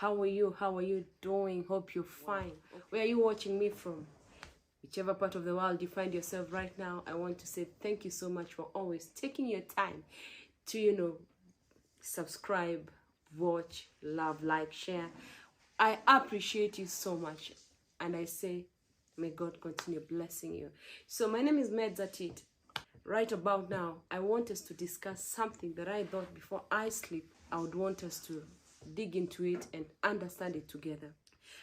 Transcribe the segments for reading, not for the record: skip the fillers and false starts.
How are you? How are you doing? Hope you're fine. Where are you watching me from? Whichever part of the world you find yourself right now, I want to say thank you so much for always taking your time to, subscribe, watch, love, like, share. I appreciate you so much. And I say, may God continue blessing you. So my name is Medzatit. Right about now, I want us to discuss something that I thought before I sleep, I would want us to dig into it and understand it together.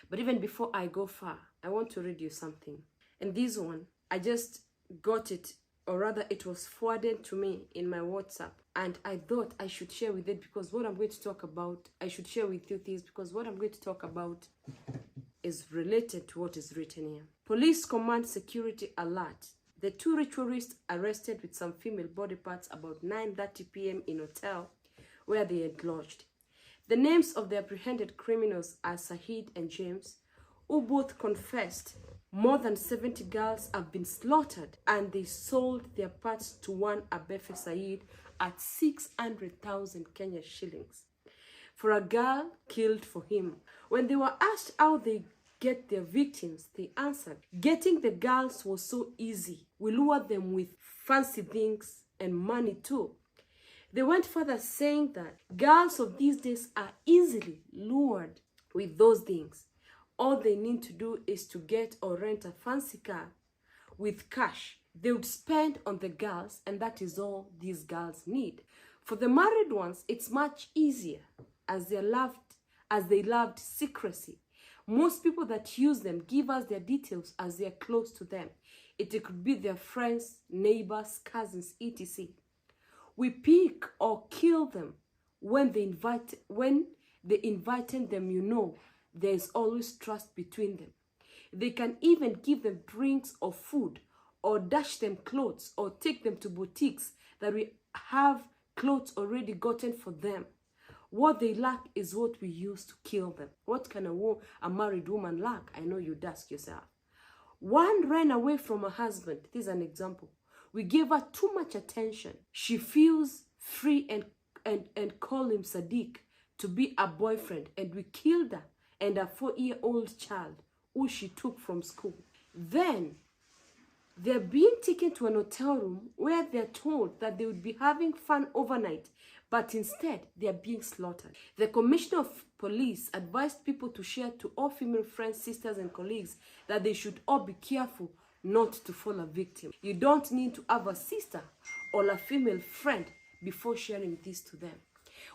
But even before I go far, I want to read you something. And this one, I just got it, or rather it was forwarded to me in my WhatsApp. And I thought I should share with it because what I'm going to talk about, I should share with you this because what I'm going to talk about is related to what is written here. Police command security alert. The two ritualists arrested with some female body parts about 9:30 p.m. in a hotel where they had lodged. The names of the apprehended criminals are Saeed and James, who both confessed more than 70 girls have been slaughtered and they sold their parts to one Abefe Saeed at 600,000 Kenya shillings for a girl killed for him. When they were asked how they get their victims, they answered, getting the girls was so easy. We lure them with fancy things and money too. They went further saying that girls of these days are easily lured with those things. All they need to do is to get or rent a fancy car with cash they would spend on the girls, and that is all these girls need. For the married ones, it's much easier as they loved secrecy. Most people that use them give us their details as they are close to them. It could be their friends, neighbors, cousins, etc. We pick or kill them when they invited them, there is always trust between them. They can even give them drinks or food or dash them clothes or take them to boutiques that we have clothes already gotten for them. What they lack is what we use to kill them. What can a married woman lack? I know you'd ask yourself. One ran away from her husband. This is an example. We gave her too much attention. She feels free and call him Sadiq to be a boyfriend, and we killed her and a 4-year-old child who she took from school. Then they're being taken to an hotel room where they're told that they would be having fun overnight, but instead they are being slaughtered. The Commissioner of Police advised people to share to all female friends, sisters, and colleagues that they should all be careful not to fall a victim. You don't need to have a sister or a female friend before sharing this to them.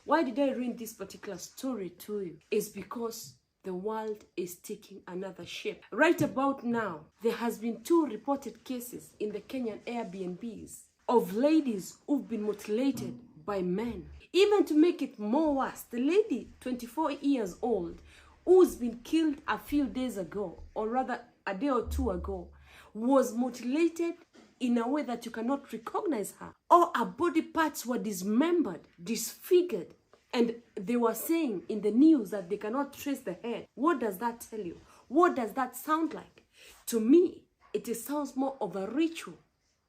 Why did I read this particular story to you? It's because the world is taking another shape. Right about now, there has been 2 reported cases in the Kenyan Airbnbs of ladies who've been mutilated by men. Even to make it more worse, the lady, 24 years old, who's been killed a few days ago, or rather a day or 2 ago, was mutilated in a way that you cannot recognize her. All her body parts were dismembered, disfigured, and they were saying in the news that they cannot trace the head. What does that tell you? What does that sound like? To me, it sounds more of a ritual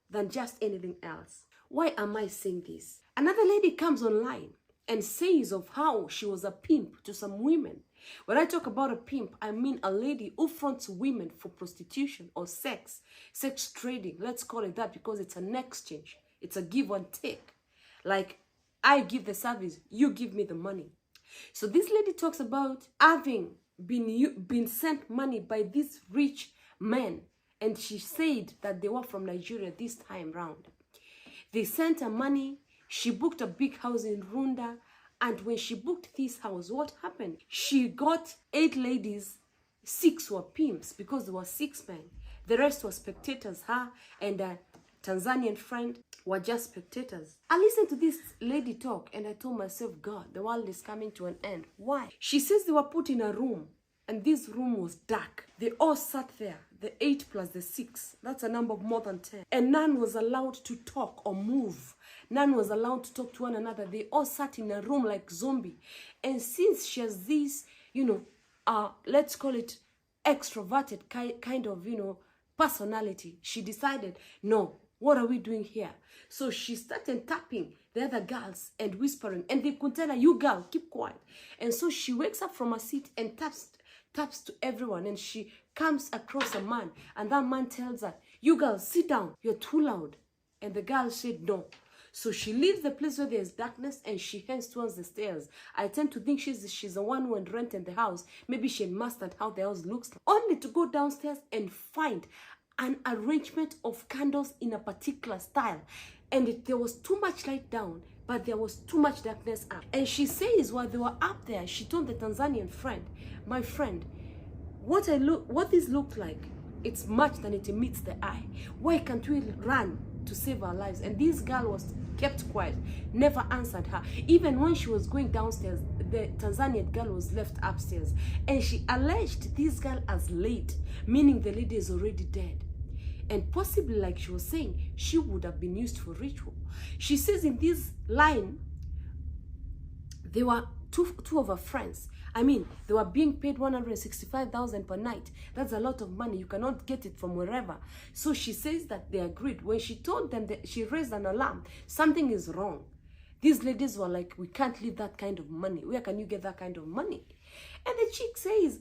than just anything else. Why am I saying this? Another lady comes online and says of how she was a pimp to some women. When I talk about a pimp, I mean a lady who fronts women for prostitution or sex trading. Let's call it that because it's an exchange. It's a give and take. Like, I give the service, you give me the money. So this lady talks about having been sent money by these rich men, and she said that they were from Nigeria this time round. They sent her money. She booked a big house in Runda, and when she booked this house, what happened? She got 8 ladies, 6 were pimps because there were 6 men. The rest were spectators. Her and a Tanzanian friend were just spectators. I listened to this lady talk and I told myself, God, the world is coming to an end. Why? She says they were put in a room and this room was dark. They all sat there, the 8 plus the 6. That's a number of more than 10. And none was allowed to talk or move. None was allowed to talk to one another. They all sat in a room like zombie. And since she has this, let's call it extroverted kind of, personality, she decided, no, What are we doing here? So she started tapping the other girls and whispering, and they could tell her, you girl, keep quiet. And so she wakes up from her seat and taps to everyone, and she comes across a man, and that man tells her, you girl, sit down, you're too loud. And the girl said no. So she leaves the place where there's darkness and she heads towards the stairs. I tend to think she's the one who had rented the house. Maybe she had mastered how the house looks like. Only to go downstairs and find an arrangement of candles in a particular style. And there was too much light down, but there was too much darkness up. And she says while they were up there, she told the Tanzanian friend, my friend, what this looked like, it's much than it meets the eye. Why can't we run to save our lives? And this girl was kept quiet, never answered her. Even when she was going downstairs, the Tanzanian girl was left upstairs, and she alleged this girl as late, meaning the lady is already dead. And possibly, like she was saying, she would have been used for ritual. She says in this line, there were two of her friends. I mean, they were being paid 165,000 per night. That's a lot of money. You cannot get it from wherever. So she says that they agreed. When she told them that she raised an alarm, something is wrong. These ladies were like, we can't leave that kind of money. Where can you get that kind of money? And the chick says,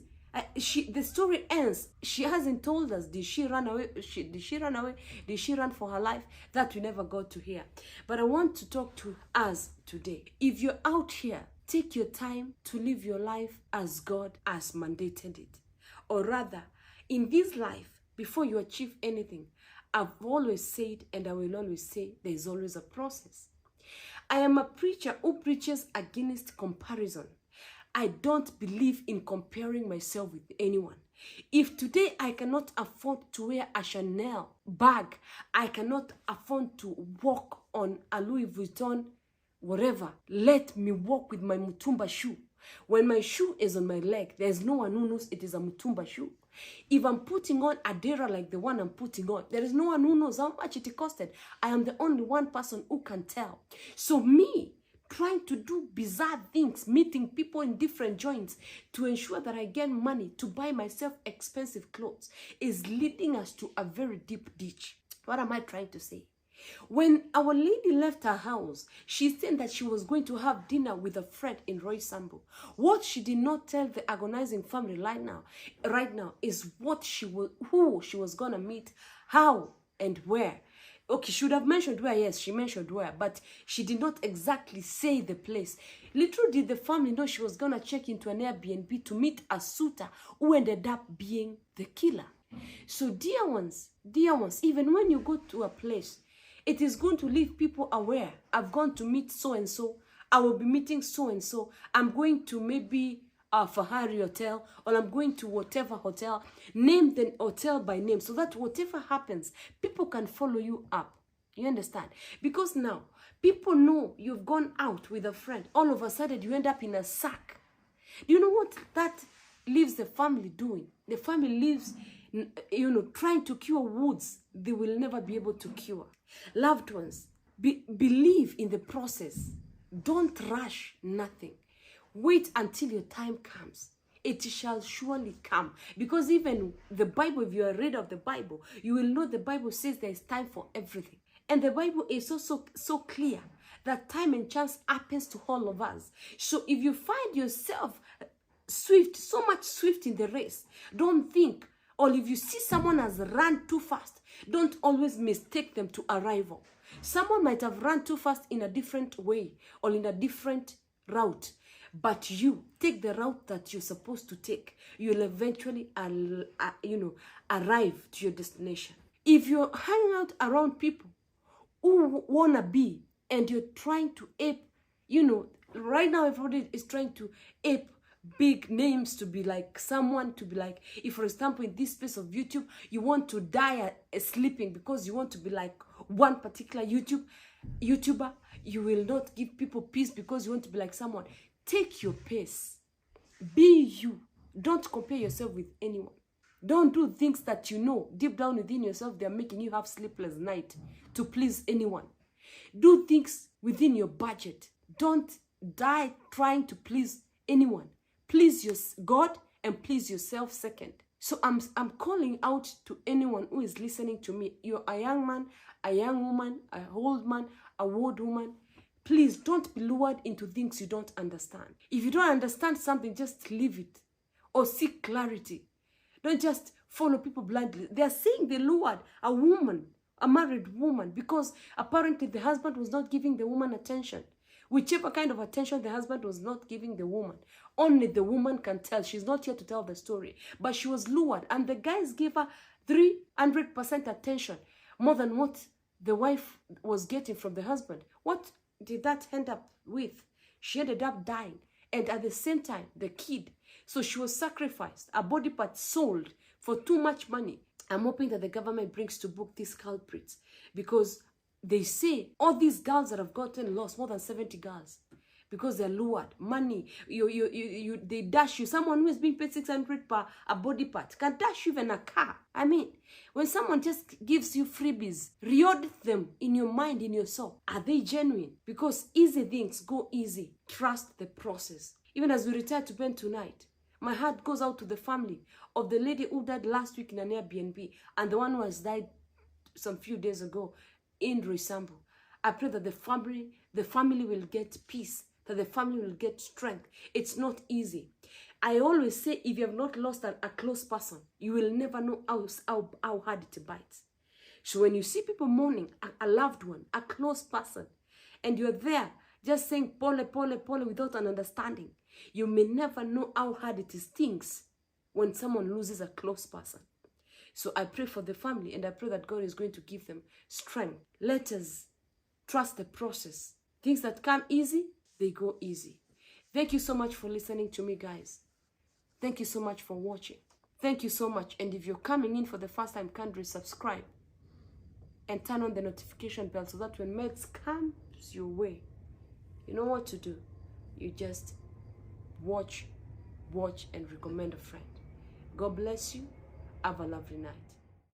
the story ends. She hasn't told us, did she run away? Did she run away? Did she run for her life? That we never got to hear. But I want to talk to us today. If you're out here, take your time to live your life as God has mandated it. Or rather, in this life, before you achieve anything, I've always said, and I will always say, there is always a process. I am a preacher who preaches against comparison. I don't believe in comparing myself with anyone. If today I cannot afford to wear a Chanel bag, I cannot afford to walk on a Louis Vuitton whatever, let me walk with my Mutumba shoe. When my shoe is on my leg, there's no one who knows it is a Mutumba shoe. If I'm putting on a dera like the one I'm putting on, there is no one who knows how much it costed. I am the only one person who can tell. So me trying to do bizarre things, meeting people in different joints to ensure that I get money to buy myself expensive clothes is leading us to a very deep ditch. What am I trying to say? When our lady left her house, she said that she was going to have dinner with a friend in Roysambu. What she did not tell the agonizing family right now is who she was gonna meet, how and where. Okay, she should have mentioned where. Yes, she mentioned where, but she did not exactly say the place. Little did the family know she was gonna check into an Airbnb to meet a suitor who ended up being the killer. So dear ones, even when you go to a place, it is going to leave people aware. I've gone to meet so-and-so. I will be meeting so-and-so. I'm going to maybe a Fahari hotel, or I'm going to whatever hotel. Name the hotel by name so that whatever happens, people can follow you up. You understand? Because now, people know you've gone out with a friend. All of a sudden, you end up in a sack. Do you know what that leaves the family doing? The family leaves, trying to cure wounds they will never be able to cure. Loved ones, believe in the process. Don't rush nothing. Wait until your time comes. It shall surely come. Because even the Bible, if you are read of the Bible, you will know the Bible says there is time for everything. And the Bible is also so clear that time and chance happens to all of us. So if you find yourself so much swift in the race, don't think, or if you see someone has run too fast, don't always mistake them to a rival. Someone might have run too fast in a different way or in a different route, but you take the route that you're supposed to take. You'll eventually, arrive to your destination. If you're hanging out around people who wanna be, and you're trying to ape, right now everybody is trying to ape big names to be like someone, to be like, if for example in this space of YouTube you want to die sleeping because you want to be like one particular YouTuber, you will not give people peace because you want to be like someone. Take your pace. Be you. Don't compare yourself with anyone. Don't do things that you know deep down within yourself they're making you have sleepless night to please anyone. Do things within your budget. Don't die trying to please anyone. Please your God and please yourself second. So I'm calling out to anyone who is listening to me. You're a young man, a young woman, a old man, a old woman. Please don't be lured into things you don't understand. If you don't understand something, just leave it or seek clarity. Don't just follow people blindly. They are saying they lured a woman, a married woman, because apparently the husband was not giving the woman attention. Whichever kind of attention the husband was not giving the woman, only the woman can tell. She's not here to tell the story. But she was lured, and the guys gave her 300% attention, more than what the wife was getting from the husband. What did that end up with? She ended up dying. And at the same time, the kid. So she was sacrificed, a body part sold for too much money. I'm hoping that the government brings to book these culprits, because they say all these girls that have gotten lost, more than 70 girls, because they're lured, money, they dash you. Someone who is being paid 600 per a body part can dash you even a car. I mean, when someone just gives you freebies, reaudit them in your mind, in your soul. Are they genuine? Because easy things go easy. Trust the process. Even as we retire to bed tonight, my heart goes out to the family of the lady who died last week in an Airbnb and the one who has died some few days ago in Roysambu. I pray that the family will get peace, that the family will get strength. It's not easy. I always say, if you have not lost a close person, you will never know how hard it bites. So when you see people mourning a loved one, a close person, and you're there just saying pole, pole, pole without an understanding, you may never know how hard it stings when someone loses a close person. So I pray for the family, and I pray that God is going to give them strength. Let us trust the process. Things that come easy, they go easy. Thank you so much for listening to me, guys. Thank you so much for watching. Thank you so much. And if you're coming in for the first time, kindly subscribe and turn on the notification bell so that when meds comes your way, you know what to do. You just watch, and recommend a friend. God bless you. Have a lovely night.